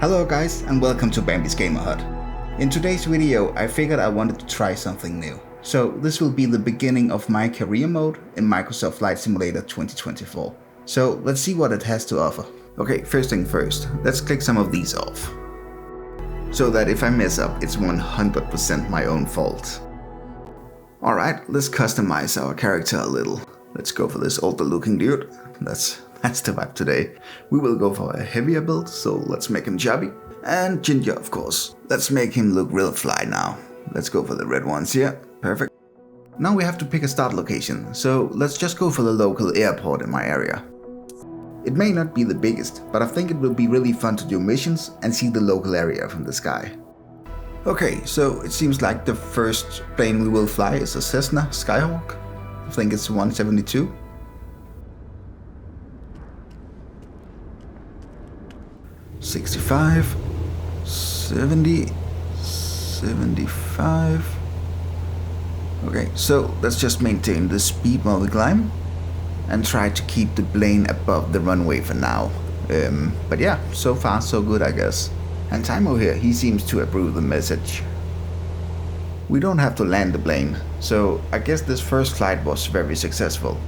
Hello guys and welcome to Bambi's Gamer Hut. In today's video I figured I wanted to try something new. So this will be the beginning of my career mode in Microsoft Flight Simulator 2024. So let's see what it has to offer. Okay, first thing first, let's click some of these off. So that if I mess up, it's 100% my own fault. Alright, let's customize our character a little. Let's go for this older looking dude. That's the vibe today. We will go for a heavier build, so let's make him chubby. And ginger, of course. Let's make him look real fly now. Let's go for the red ones here. Perfect. Now we have to pick a start location, so let's just go for the local airport in my area. It may not be the biggest, but I think it will be really fun to do missions and see the local area from the sky. Okay, so it seems like the first plane we will fly is a Cessna Skyhawk. I think it's 172. $65, $70, $75. Okay, so let's just maintain the speed while we climb and try to keep the plane above the runway for now. But yeah, so far so good I guess. And Timo here, he seems to approve the message. We don't have to land the plane, so I guess this first flight was very successful.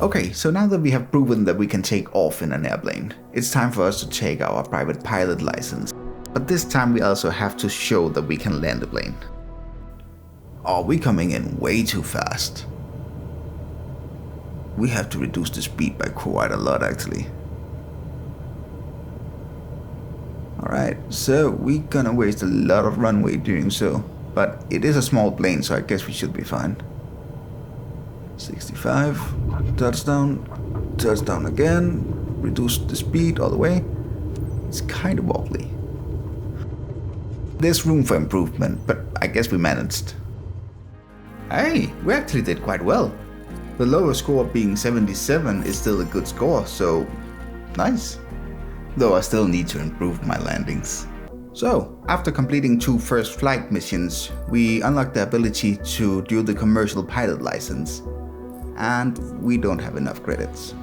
Okay, so now that we have proven that we can take off in an airplane, it's time for us to take our private pilot license. But this time we also have to show that we can land the plane. Oh, we're coming in way too fast. We have to reduce the speed by quite a lot actually. Alright, so we're gonna waste a lot of runway doing so. But it is a small plane, so I guess we should be fine. 65, touchdown, touchdown again, reduce the speed all the way. It's kind of wobbly. There's room for improvement, but I guess we managed. Hey, we actually did quite well. The lower score being 77 is still a good score, so nice. Though I still need to improve my landings. So, after completing 2 first flight missions, we unlocked the ability to do the commercial pilot license. And we don't have enough credits.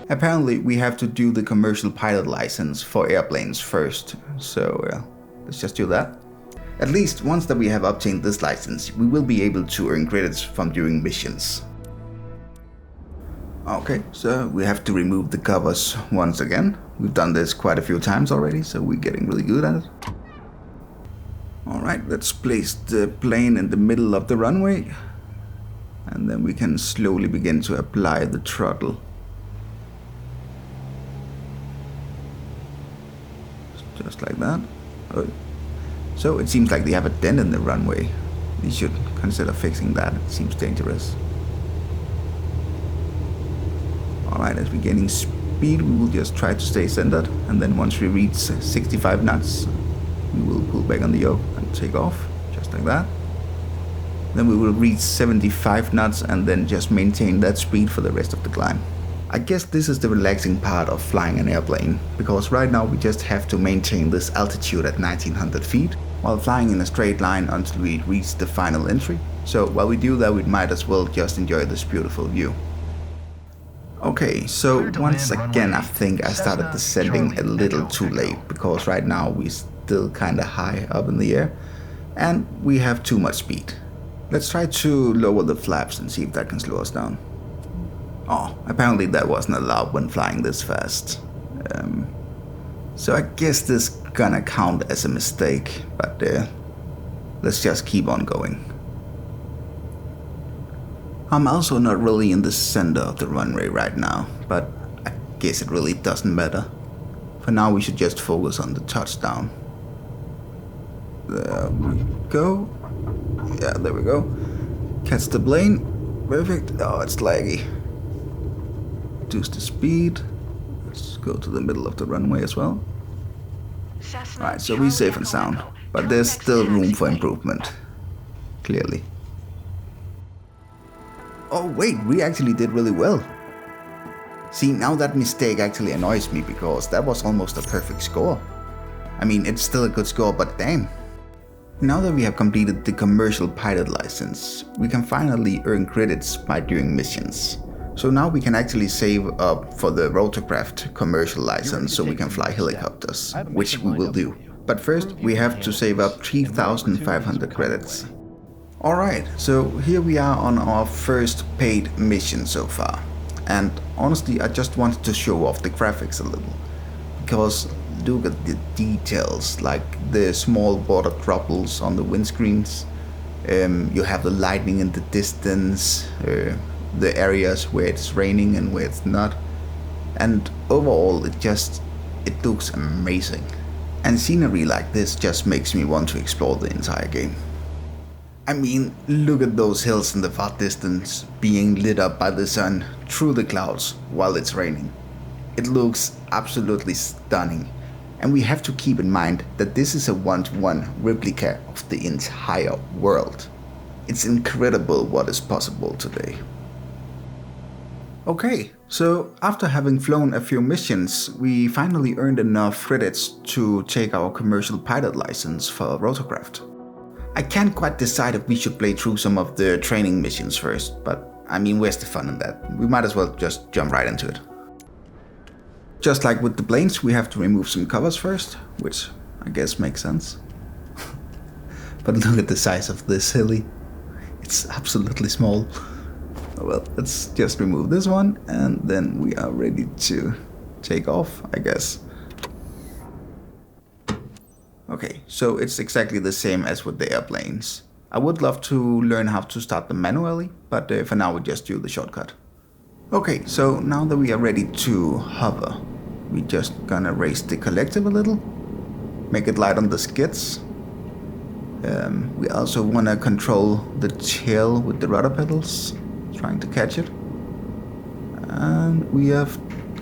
Apparently we have to do the commercial pilot license for airplanes first, so let's just do that. At least once that we have obtained this license, we will be able to earn credits from doing missions. Okay, so we have to remove the covers once again. We've done this quite a few times already, so we're getting really good at it. Alright, let's place the plane in the middle of the runway. And then we can slowly begin to apply the throttle. Just like that. Oh. So it seems like they have a dent in the runway. We should consider fixing that, it seems dangerous. Alright, as we're gaining speed, we will just try to stay centered. And then once we reach 65 knots, we will pull back on the yoke and take off, just like that. Then we will reach 75 knots and then just maintain that speed for the rest of the climb. I guess this is the relaxing part of flying an airplane, because right now we just have to maintain this altitude at 1900 feet while flying in a straight line until we reach the final entry. So while we do that, we might as well just enjoy this beautiful view. Okay, so once again I think I started descending a little too late, because right now we're still kinda high up in the air and we have too much speed. Let's try to lower the flaps and see if that can slow us down. Oh, apparently that wasn't allowed when flying this fast. So I guess this gonna count as a mistake, but let's just keep on going. I'm also not really in the center of the runway right now, but I guess it really doesn't matter. For now we should just focus on the touchdown. There we go. Yeah, there we go. Catch the plane. Perfect. Oh, it's laggy. Reduce the speed. Let's go to the middle of the runway as well. Right, so we're safe and sound. But there's still room for improvement. Clearly. Oh wait, we actually did really well. See, now that mistake actually annoys me because that was almost a perfect score. I mean, it's still a good score, but damn. Now that we have completed the commercial pilot license, we can finally earn credits by doing missions. So now we can actually save up for the Rotorcraft commercial license so we can fly helicopters, which we will do. But first we have to save up 3,500 credits. Alright, so here we are on our first paid mission so far. And honestly, I just wanted to show off the graphics a little. Because look at the details, like the small water droplets on the windscreens. You have the lightning in the distance, the areas where it's raining and where it's not. And overall it looks amazing. And scenery like this just makes me want to explore the entire game. I mean, look at those hills in the far distance being lit up by the sun through the clouds while it's raining. It looks absolutely stunning. And we have to keep in mind that this is a 1-to-1 replica of the entire world. It's incredible what is possible today. Okay, so after having flown a few missions, we finally earned enough credits to take our commercial pilot license for Rotorcraft. I can't quite decide if we should play through some of the training missions first, but I mean, where's the fun in that? We might as well just jump right into it. Just like with the planes, we have to remove some covers first, which I guess makes sense. But look at the size of this heli. It's absolutely small. Well, let's just remove this one and then we are ready to take off, I guess. Okay, so it's exactly the same as with the airplanes. I would love to learn how to start them manually, but for now we just do the shortcut. Okay, so now that we are ready to hover, we just gonna raise the collective a little, make it light on the skids. We also wanna control the tail with the rudder pedals, trying to catch it. And we have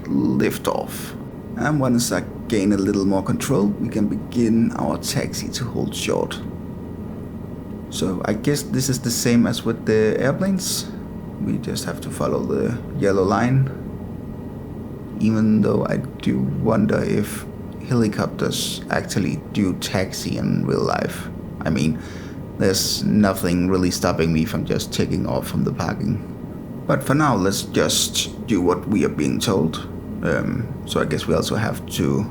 lift off. And once I gain a little more control, we can begin our taxi to hold short. So I guess this is the same as with the airplanes. We just have to follow the yellow line. Even though I do wonder if helicopters actually do taxi in real life. I mean, there's nothing really stopping me from just taking off from the parking. But for now, let's just do what we are being told. So I guess we also have to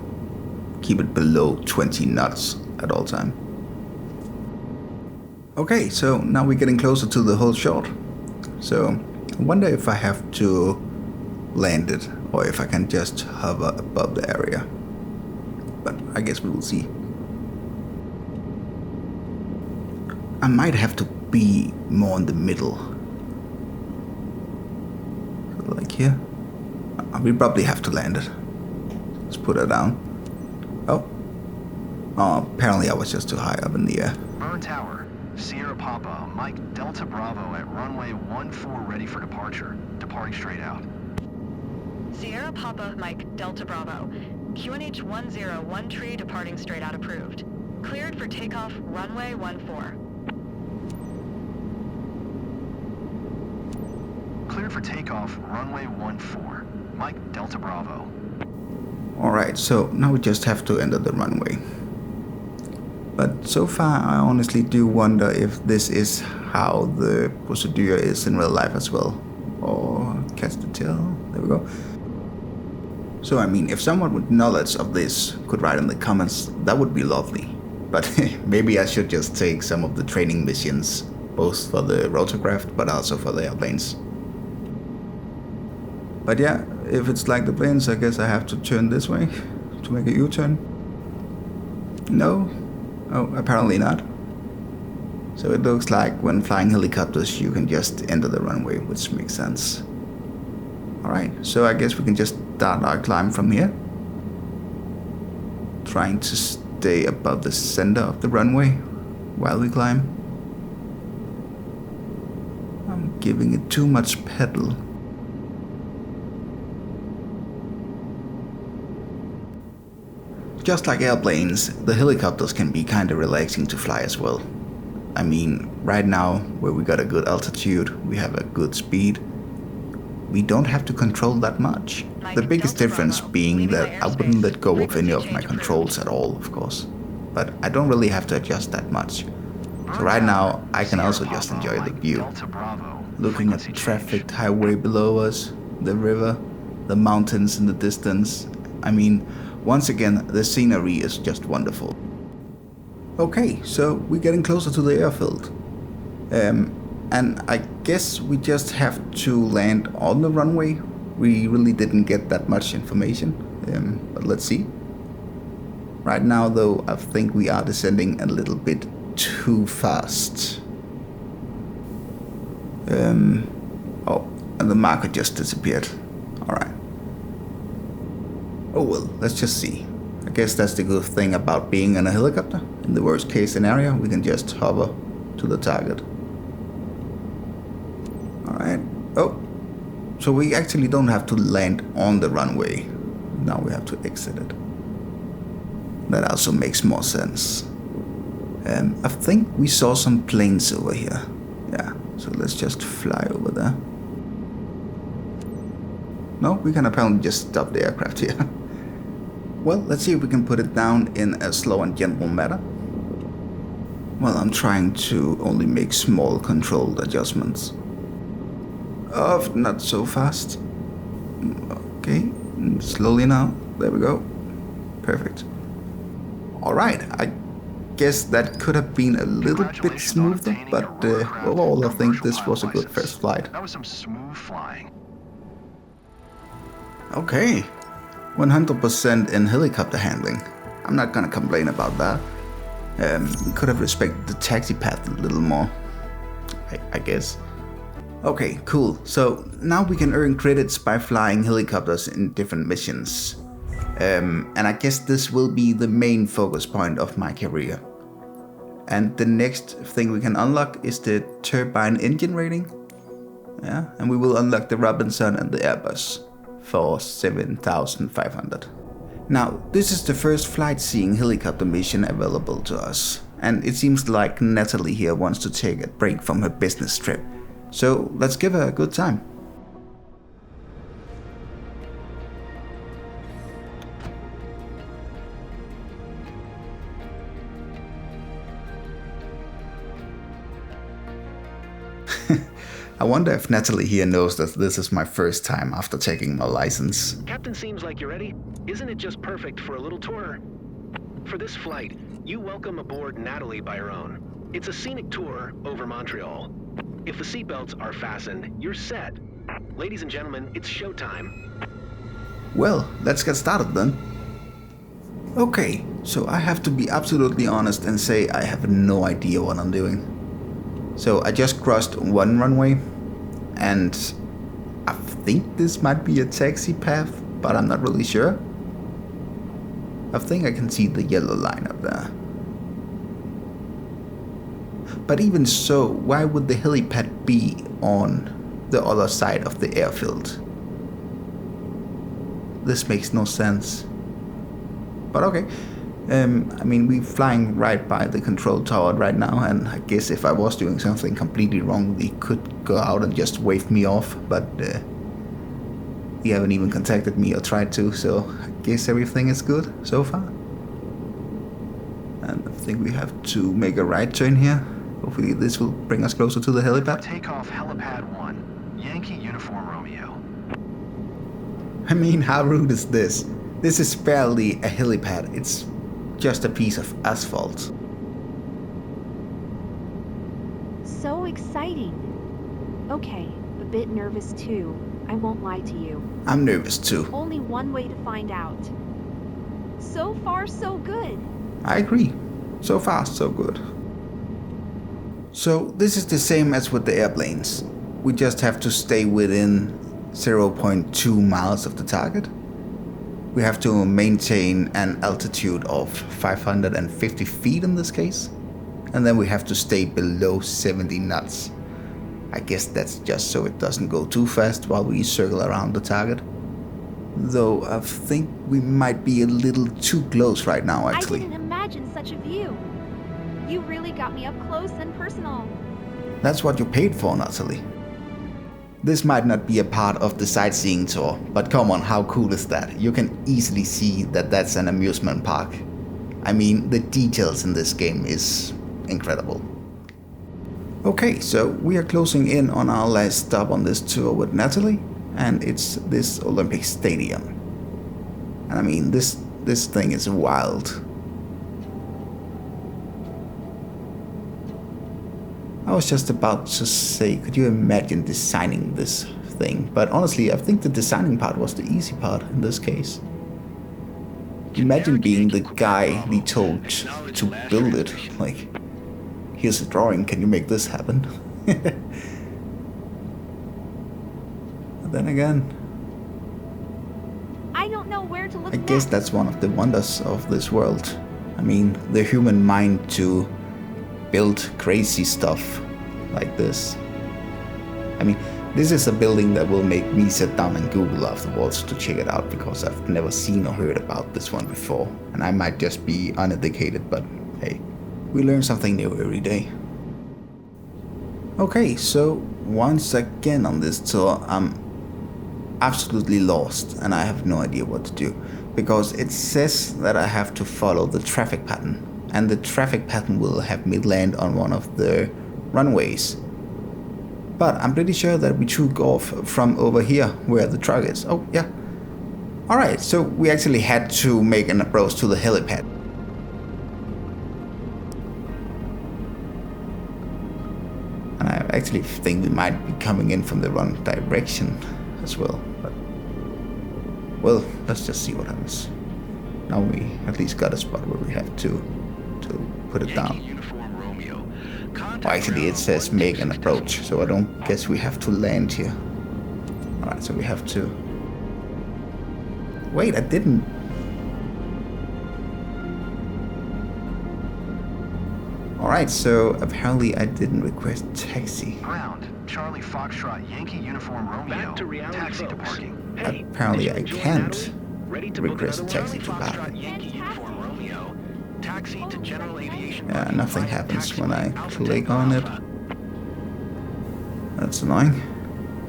keep it below 20 knots at all time. Okay, so now we're getting closer to the whole shot. So I wonder if I have to land it or if I can just hover above the area. But I guess we will see. I might have to be more in the middle. Like here. We probably have to land it. Let's put it down. Oh, apparently I was just too high up in the air. Burn Tower, Sierra Papa, Mike Delta Bravo at runway 14 ready for departure. Departing straight out. Sierra Papa, Mike Delta Bravo. QNH 101 departing straight out approved. Cleared for takeoff runway 14. Cleared for takeoff runway 14. Mike Delta Bravo. Alright, so now we just have to enter the runway. But so far I honestly do wonder if this is how the procedure is in real life as well. Or catch the tail, there we go. So I mean, if someone with knowledge of this could write in the comments, that would be lovely. But maybe I should just take some of the training missions, both for the Rotorcraft but also for the airplanes. But yeah, if it's like the planes, I guess I have to turn this way to make a U-turn. No? Oh, apparently not. So it looks like when flying helicopters you can just enter the runway, which makes sense. Alright, so I guess we can just start our climb from here. Trying to stay above the center of the runway while we climb. I'm giving it too much pedal. Just like airplanes, the helicopters can be kinda relaxing to fly as well. I mean, right now, where we got a good altitude, we have a good speed, we don't have to control that much. The biggest difference being that I wouldn't let go of any of my controls at all, of course. But I don't really have to adjust that much. So right now, I can also just enjoy the view. Delta Bravo, looking at the trafficked highway below us, the river, the mountains in the distance. I mean, once again, the scenery is just wonderful. Okay, so we're getting closer to the airfield. And I guess we just have to land on the runway. We really didn't get that much information, but let's see. Right now, though, I think we are descending a little bit too fast. Oh, and the marker just disappeared. Alright. Oh well, let's just see. I guess that's the good thing about being in a helicopter. In the worst case scenario, we can just hover to the target. Alright. Oh, so we actually don't have to land on the runway. Now we have to exit it. That also makes more sense. I think we saw some planes over here. Yeah, so let's just fly over there. No, we can apparently just stop the aircraft here. Well, let's see if we can put it down in a slow and gentle manner. Well, I'm trying to only make small controlled adjustments. Oh, not so fast. Okay, slowly now. There we go. Perfect. Alright, I guess that could have been a little bit smoother, but overall I think this was a good first flight. That was some smooth flying. Okay, 100% in helicopter handling. I'm not gonna complain about that. We could have respected the taxi path a little more, I guess. Okay, cool. So now we can earn credits by flying helicopters in different missions. And I guess this will be the main focus point of my career. And the next thing we can unlock is the turbine engine rating. Yeah, and we will unlock the Robinson and the Airbus for 7,500. Now, this is the first flight seeing helicopter mission available to us. And it seems like Natalie here wants to take a break from her business trip. So let's give her a good time. I wonder if Natalie here knows that this is my first time after taking my license. Captain, seems like you're ready. Isn't it just perfect for a little tour? For this flight, you welcome aboard Natalie by her own. It's a scenic tour over Montreal. If the seatbelts are fastened, you're set. Ladies and gentlemen, it's showtime. Well, let's get started then. Okay, so I have to be absolutely honest and say I have no idea what I'm doing. So I just crossed one runway, and I think this might be a taxi path, but I'm not really sure. I think I can see the yellow line up there. But even so, why would the helipad be on the other side of the airfield? This makes no sense. But okay. I mean, we're flying right by the control tower right now, and I guess if I was doing something completely wrong, they could go out and just wave me off, but they haven't even contacted me or tried to, so I guess everything is good so far. And I think we have to make a right turn here. Hopefully this will bring us closer to the helipad. Takeoff helipad 1, Yankee Uniform Romeo. I mean, how rude is this? This is barely a helipad, it's just a piece of asphalt. So exciting. Okay, a bit nervous too. I won't lie to you. I'm nervous too. Only one way to find out. So far, so good. I agree. So far, so good. So this is the same as with the airplanes. We just have to stay within 0.2 miles of the target. We have to maintain an altitude of 550 feet in this case. And then we have to stay below 70 knots. I guess that's just so it doesn't go too fast while we circle around the target. Though I think we might be a little too close right now, actually. I didn't imagine such a view. You really got me up close and personal. That's what you paid for, Natalie. This might not be a part of the sightseeing tour, but come on, how cool is that? You can easily see that that's an amusement park. I mean, the details in this game is incredible. Okay, so we are closing in on our last stop on this tour with Natalie, and it's this Olympic Stadium. And I mean, this thing is wild. I was just about to say, could you imagine designing this thing? But honestly, I think the designing part was the easy part in this case. Imagine being the guy they told to build it. Like, here's a drawing, can you make this happen? But then again, I don't know where to look I guess next. that's one of the wonders of this world. I mean, the human mind to build crazy stuff like this. I mean, this is a building that will make me sit down and Google afterwards to check it out, because I've never seen or heard about this one before. And I might just be uneducated, but hey, we learn something new every day. Okay, so once again on this tour, I'm absolutely lost and I have no idea what to do, because it says that I have to follow the traffic pattern, and the traffic pattern will have me land on one of the runways. But I'm pretty sure that we took off from over here where the truck is. Oh yeah. Alright, so we actually had to make an approach to the helipad. And I actually think we might be coming in from the wrong direction as well. But well, let's just see what happens. Now we at least got a spot where we have to put it down. Well, actually it says make an approach, so I don't guess we have to land here. Alright, so we have to... Wait, I didn't... Alright, so apparently I didn't request taxi. Ground. Charlie Foxtrot, Yankee Uniform Romeo. Back to reality, Taxi to folks. parking. Hey, Apparently did you I enjoy can't Natalie? Ready to book request another taxi one? to park. Yankee Uniform Romeo. Taxi to General Aviation. Yeah, Parking nothing via happens taxi when I Alpha click Tango on it. Alpha. That's annoying.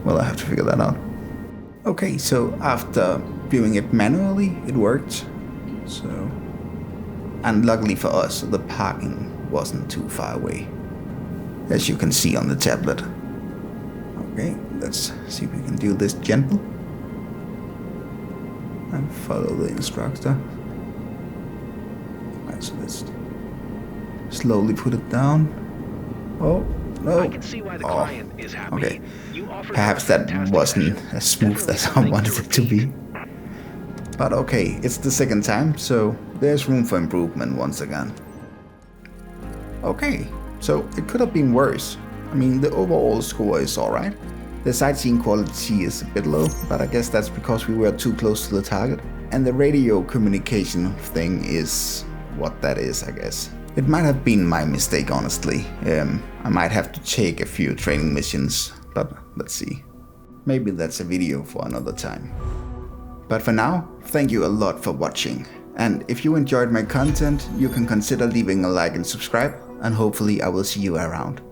Well, I have to figure that out. Okay, so after viewing it manually, it worked. So, and luckily for us, the parking wasn't too far away, as you can see on the tablet. Okay, let's see if we can do this gentle and follow the instructor. Alright, so let's slowly put it down. Oh, no. I can see why the client is happy. Okay. You offered Perhaps her a that fantastic wasn't session. as smooth Definitely as I something wanted it to be. repeat. But okay, it's the second time, so there's room for improvement once again. Okay, so it could have been worse. I mean, the overall score is alright. The sightseeing quality is a bit low, but I guess that's because we were too close to the target. And the radio communication thing is what that is, I guess. It might have been my mistake, honestly. I might have to take a few training missions, but let's see. Maybe that's a video for another time. But for now, thank you a lot for watching. And if you enjoyed my content, you can consider leaving a like and subscribe, and hopefully I will see you around.